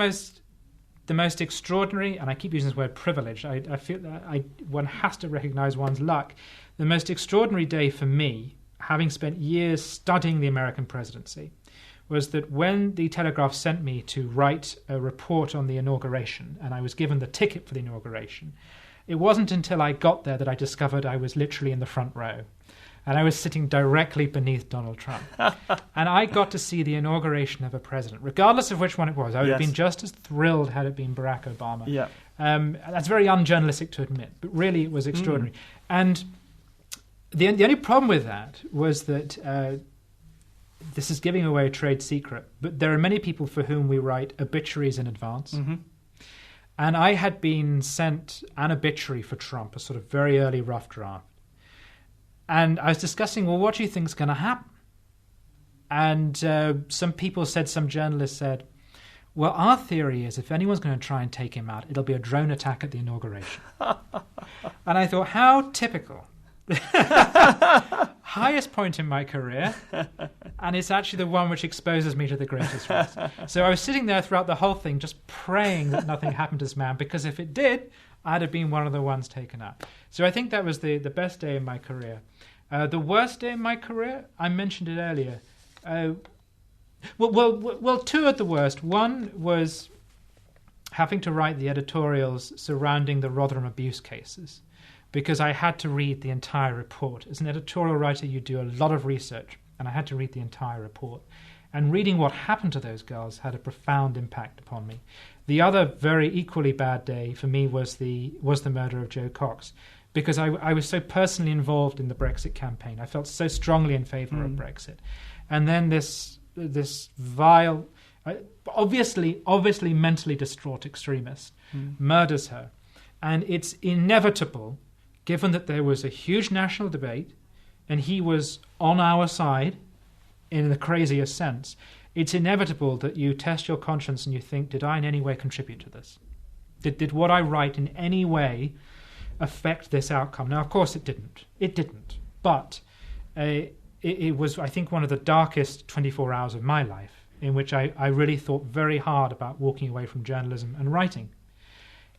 most extraordinary, and I keep using this word privilege, I feel that one has to recognise one's luck. The most extraordinary day for me, having spent years studying the American presidency, was that when the Telegraph sent me to write a report on the inauguration, and I was given the ticket for the inauguration, it wasn't until I got there that I discovered I was literally in the front row. And I was sitting directly beneath Donald Trump. And I got to see the inauguration of a president, regardless of which one it was. I would have been just as thrilled had it been Barack Obama. Yeah. That's very unjournalistic to admit, but really it was extraordinary. And the only problem with that was that this is giving away a trade secret, but there are many people for whom we write obituaries in advance. And I had been sent an obituary for Trump, a sort of very early rough draft. And I was discussing, well, what do you think is going to happen? And some journalists said, well, our theory is if anyone's going to try and take him out, it'll be a drone attack at the inauguration. And I thought, how typical. Highest point in my career, and it's actually the one which exposes me to the greatest risk. So I was sitting there throughout the whole thing just praying that nothing happened to this man, because if it did, I'd have been one of the ones taken out. So I think that was the best day in my career. The worst day in my career, I mentioned it earlier. Well, two at the worst. One was having to write the editorials surrounding the Rotherham abuse cases, because I had to read the entire report. As an editorial writer, you do a lot of research, and I had to read the entire report. And reading what happened to those girls had a profound impact upon me. The other very equally bad day for me was the murder of Joe Cox, because I was so personally involved in the Brexit campaign. I felt so strongly in favour of Brexit. And then this vile, obviously mentally distraught extremist murders her. And it's inevitable, given that there was a huge national debate and he was on our side in the craziest sense, it's inevitable that you test your conscience and you think, did I in any way contribute to this? Did what I write in any way affect this outcome? Now, of course it didn't. It didn't. But it was, I think, one of the darkest 24 hours of my life in which I really thought very hard about walking away from journalism and writing.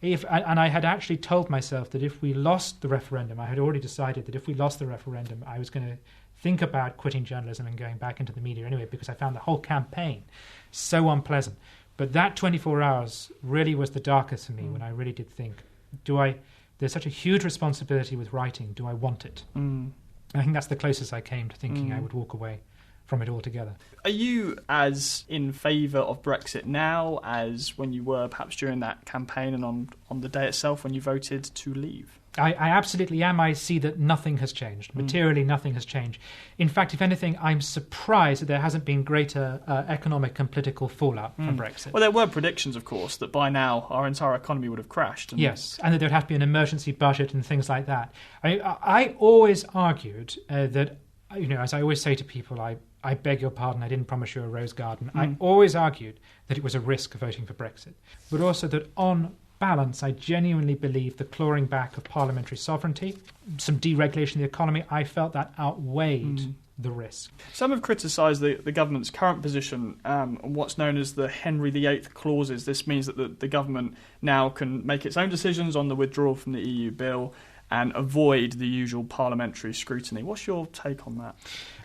And I had actually told myself that if we lost the referendum, I had already decided that if we lost the referendum, I was going to think about quitting journalism and going back into the media anyway, because I found the whole campaign so unpleasant. But that 24 hours really was the darkest for me when I really did think, there's such a huge responsibility with writing, do I want it? I think that's the closest I came to thinking I would walk away from it altogether. Are you as in favour of Brexit now as when you were perhaps during that campaign and on the day itself when you voted to leave? I absolutely am. I see that nothing has changed. Materially, nothing has changed. In fact, if anything, I'm surprised that there hasn't been greater economic and political fallout from Brexit. Well, there were predictions, of course, that by now our entire economy would have crashed. Yes, and that there would have to be an emergency budget and things like that. I always argued that, as I always say to people, I beg your pardon, I didn't promise you a rose garden. I always argued that it was a risk of voting for Brexit, but also that on balance, I genuinely believe the clawing back of parliamentary sovereignty, some deregulation of the economy, I felt that outweighed the risk. Some have criticised the government's current position on what's known as the Henry VIII clauses. This means that the government now can make its own decisions on the withdrawal from the EU bill and avoid the usual parliamentary scrutiny. What's your take on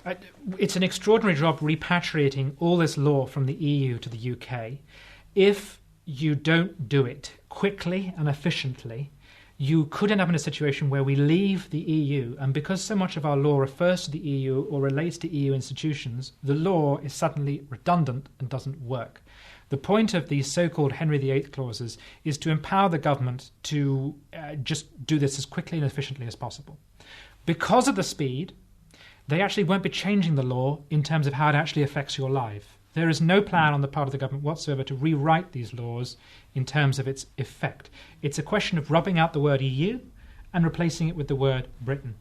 that? It's an extraordinary job repatriating all this law from the EU to the UK. If you don't do it quickly and efficiently, you could end up in a situation where we leave the EU, and because so much of our law refers to the EU or relates to EU institutions, the law is suddenly redundant and doesn't work. The point of these so-called Henry VIII clauses is to empower the government to just do this as quickly and efficiently as possible. Because of the speed, they actually won't be changing the law in terms of how it actually affects your life. There is no plan on the part of the government whatsoever to rewrite these laws in terms of its effect. It's a question of rubbing out the word EU and replacing it with the word Britain.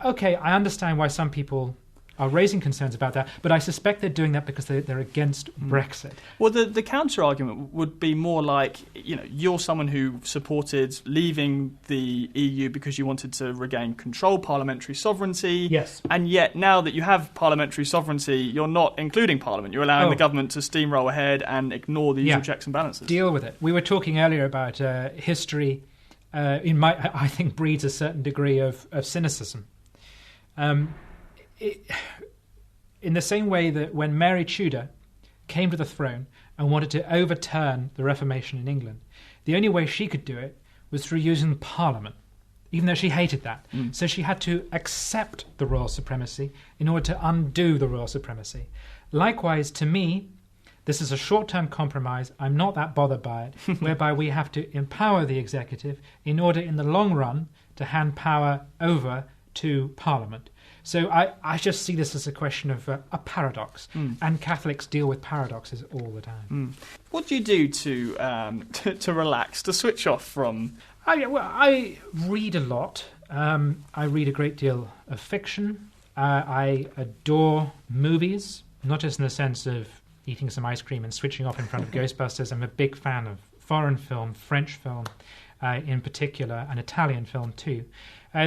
Okay, I understand why some people are raising concerns about that, but I suspect they're doing that because they're against Brexit. Well, the counter-argument would be more like, you're someone who supported leaving the EU because you wanted to regain control, parliamentary sovereignty. Yes. And yet, now that you have parliamentary sovereignty, you're not including Parliament. You're allowing the government to steamroll ahead and ignore the usual checks and balances. Deal with it. We were talking earlier about history, I think, breeds a certain degree of cynicism. In the same way that when Mary Tudor came to the throne and wanted to overturn the Reformation in England, the only way she could do it was through using Parliament, even though she hated that. So she had to accept the royal supremacy in order to undo the royal supremacy. Likewise, to me, this is a short-term compromise. I'm not that bothered by it, whereby we have to empower the executive in order, in the long run, to hand power over to Parliament. So I just see this as a question of a paradox, and Catholics deal with paradoxes all the time. What do you do to relax, to switch off from? I read a lot. I read a great deal of fiction. I adore movies, not just in the sense of eating some ice cream and switching off in front of Ghostbusters. I'm a big fan of foreign film, French film in particular, and Italian film too.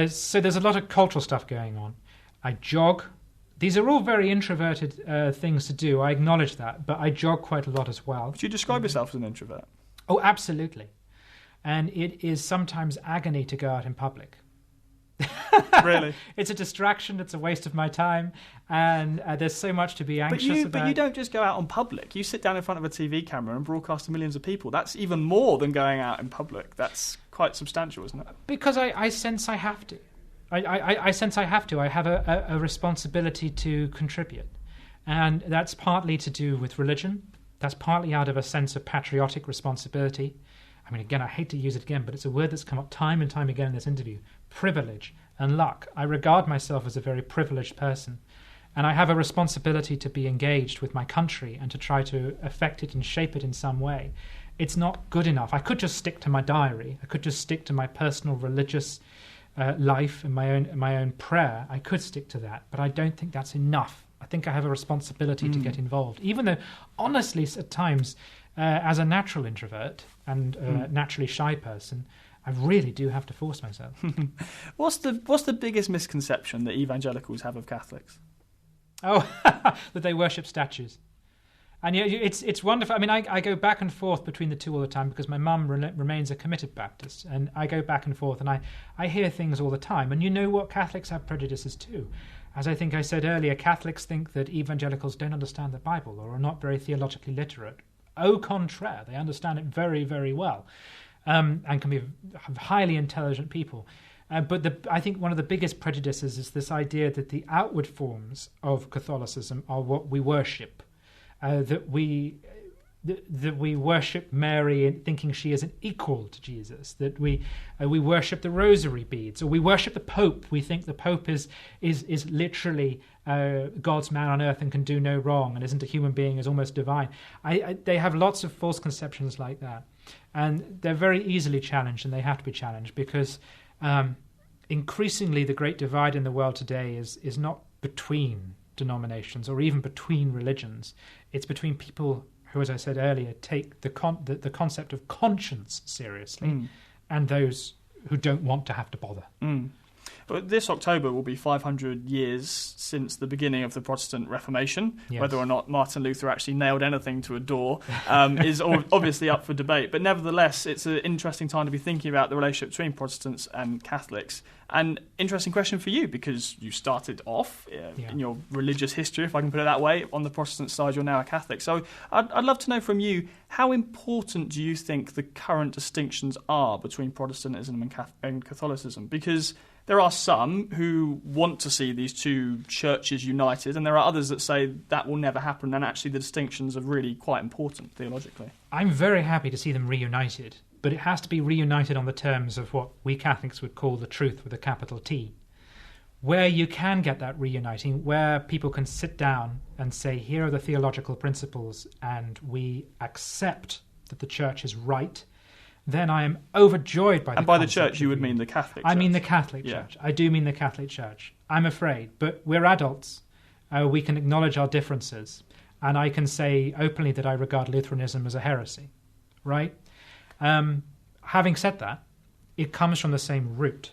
So there's a lot of cultural stuff going on. I jog. These are all very introverted things to do. I acknowledge that, but I jog quite a lot as well. Do you describe yourself as an introvert? Oh, absolutely. And it is sometimes agony to go out in public. Really? It's a distraction. It's a waste of my time. And there's so much to be anxious about. But you don't just go out in public. You sit down in front of a TV camera and broadcast to millions of people. That's even more than going out in public. That's quite substantial, isn't it? Because I sense I have to. I sense I have to. I have a responsibility to contribute. And that's partly to do with religion. That's partly out of a sense of patriotic responsibility. I mean, again, I hate to use it again, but it's a word that's come up time and time again in this interview. Privilege and luck. I regard myself as a very privileged person, and I have a responsibility to be engaged with my country and to try to affect it and shape it in some way. It's not good enough. I could just stick to my diary. I could just stick to my personal religious life and my own prayer. I could stick to that, but I don't think that's enough. I think I have a responsibility to get involved, even though, honestly, at times, as a natural introvert and naturally shy person, I really do have to force myself. What's the biggest misconception that evangelicals have of Catholics? Oh, that they worship statues. And it's wonderful. I mean, I go back and forth between the two all the time because my mum remains a committed Baptist, and I go back and forth, and I hear things all the time. And you know what? Catholics have prejudices too. As I think I said earlier, Catholics think that evangelicals don't understand the Bible or are not very theologically literate. Au contraire, they understand it very, very well, and can be highly intelligent people. But I think one of the biggest prejudices is this idea that the outward forms of Catholicism are what we worship. That we worship Mary thinking she is an equal to Jesus, that we worship the rosary beads, or we worship the Pope. We think the Pope is literally God's man on earth and can do no wrong and isn't a human being, is almost divine. They have lots of false conceptions like that, and they're very easily challenged, and they have to be challenged because increasingly the great divide in the world today is not between denominations or even between religions. It's between people who, as I said earlier, take the concept of conscience seriously and those who don't want to have to bother. But this October will be 500 years since the beginning of the Protestant Reformation. Yes. Whether or not Martin Luther actually nailed anything to a door is obviously up for debate. But nevertheless, it's an interesting time to be thinking about the relationship between Protestants and Catholics. And interesting question for you, because you started off in your religious history, if I can put it that way, on the Protestant side. You're now a Catholic. So I'd love to know from you, how important do you think the current distinctions are between Protestantism and Catholicism? Because there are some who want to see these two churches united, and there are others that say that will never happen, and actually the distinctions are really quite important theologically. I'm very happy to see them reunited, but it has to be reunited on the terms of what we Catholics would call the truth with a capital T. Where you can get that reuniting, where people can sit down and say, here are the theological principles, and we accept that the church is right, then I am overjoyed by the And by the church, you would mean the Catholic Church? I mean the Catholic Church. I do mean the Catholic Church. I'm afraid. But we're adults. We can acknowledge our differences. And I can say openly that I regard Lutheranism as a heresy. Right? Having said that, it comes from the same root.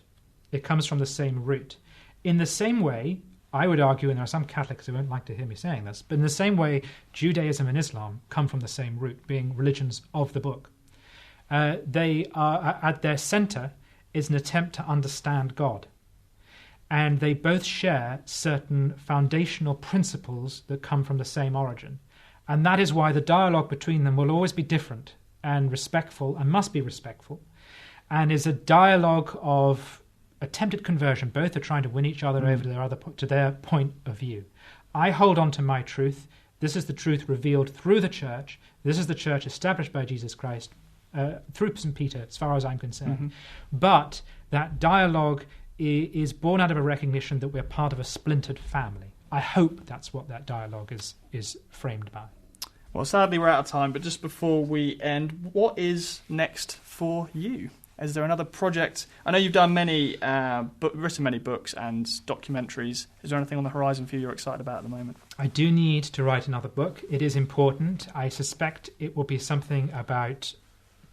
It comes from the same root. In the same way, I would argue, and there are some Catholics who won't like to hear me saying this, but in the same way, Judaism and Islam come from the same root, being religions of the book. They are, at their centre, is an attempt to understand God. And they both share certain foundational principles that come from the same origin. And that is why the dialogue between them will always be different and respectful, and must be respectful, and is a dialogue of attempted conversion. Both are trying to win each other over to their point of view. I hold on to my truth. This is the truth revealed through the church. This is the church established by Jesus Christ, through St. Peter, as far as I'm concerned. But that dialogue is born out of a recognition that we're part of a splintered family. I hope that's what that dialogue is framed by. Well, sadly, we're out of time, but just before we end, what is next for you? Is there another project? I know you've done written many books and documentaries. Is there anything on the horizon for you you're excited about at the moment? I do need to write another book. It is important. I suspect it will be something about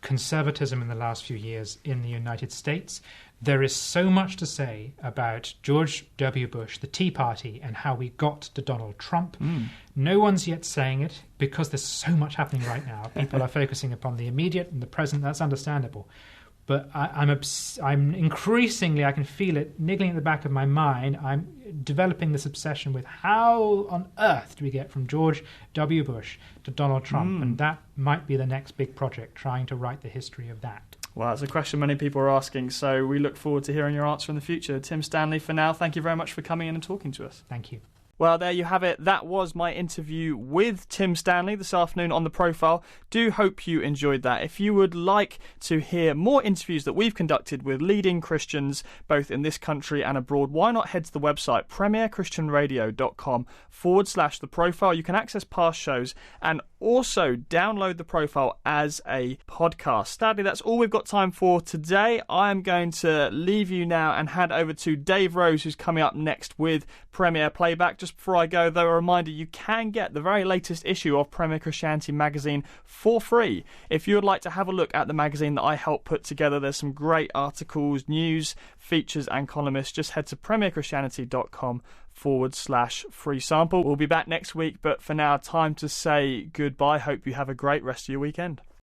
conservatism in the last few years in the United States. There is so much to say about George W. Bush, the Tea Party, and how we got to Donald Trump. No one's yet saying it because there's so much happening right now. People are focusing upon the immediate and the present. That's understandable. But I'm increasingly, I can feel it niggling at the back of my mind. I'm developing this obsession with how on earth do we get from George W. Bush to Donald Trump? And that might be the next big project, trying to write the history of that. Well, it's a question many people are asking, so we look forward to hearing your answer in the future. Tim Stanley, for now, thank you very much for coming in and talking to us. Thank you. Well, there you have it. That was my interview with Tim Stanley this afternoon on The Profile. Do hope you enjoyed that. If you would like to hear more interviews that we've conducted with leading Christians, both in this country and abroad, why not head to the website premierchristianradio.com/The Profile. You can access past shows and also download The Profile as a podcast. Sadly, that's all we've got time for today. I am going to leave you now and hand over to Dave Rose, who's coming up next with Premier Playback. Just before I go, though, a reminder, you can get the very latest issue of Premier Christianity magazine for free. If you would like to have a look at the magazine that I helped put together, there's some great articles, news, features and columnists. Just head to premierchristianity.com/free sample. We'll be back next week, but for now, time to say goodbye. Hope you have a great rest of your weekend.